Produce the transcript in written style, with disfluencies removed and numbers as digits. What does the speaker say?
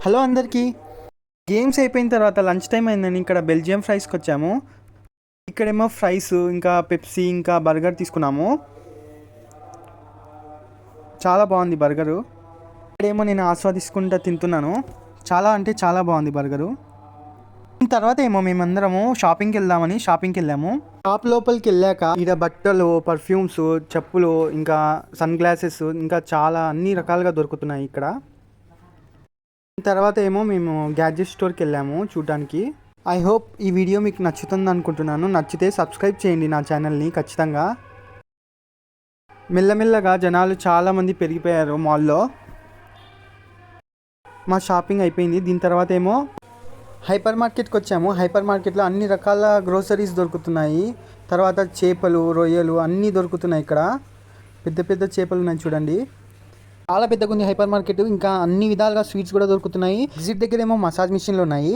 Hello అందరికీ. Games అయిపోయిన తర్వాత లంచ్ టైం అయిందని ఇక్కడ బెల్జియం ఫ్రైస్కి వచ్చాము. ఇక్కడేమో ఫ్రైస్ ఇంకా పెప్సీ ఇంకా బర్గర్ తీసుకున్నాము. చాలా బాగుంది బర్గరు. ఇక్కడేమో నేను ఆస్వాదించుకుంటూ తింటున్నాను. చాలా అంటే చాలా బాగుంది బర్గరు. తర్వాత ఏమో మేమందరము షాపింగ్కి వెళ్ళాము. షాప్ లోపలికి వెళ్ళాక ఇక్కడ బట్టలు, పర్ఫ్యూమ్స్, చెప్పులు, ఇంకా సన్ గ్లాసెస్, ఇంకా చాలా అన్ని రకాలుగా దొరుకుతున్నాయి ఇక్కడ. తర్వాత ఏమో మేము గ్యాడ్జెట్ స్టోర్కి వెళ్ళాము చూడడానికి. ఐ హోప్ ఈ వీడియో మీకు నచ్చుతుంది అనుకుంటున్నాను. నచ్చితే సబ్స్క్రైబ్ చేయండి నా ఛానల్ని ఖచ్చితంగా. మెల్లమెల్లగా జనాలు చాలామంది పెరిగిపోయారు మాల్లో. మా షాపింగ్ అయిపోయింది. దీని తర్వాత ఏమో హైపర్ మార్కెట్కి వచ్చాము. హైపర్ మార్కెట్లో అన్ని రకాల గ్రోసరీస్ దొరుకుతున్నాయి. తర్వాత చేపలు, రొయ్యలు అన్నీ దొరుకుతున్నాయి ఇక్కడ. పెద్ద పెద్ద చేపలు ఉన్నాయి చూడండి. చాలా పెద్దగా ఉంది హైపర్ మార్కెట్. ఇంకా అన్ని విధాలుగా స్వీట్స్ కూడా దొరుకుతున్నాయి. ఎగ్జిట్ దగ్గర ఏమో మసాజ్ మిషన్లు ఉన్నాయి.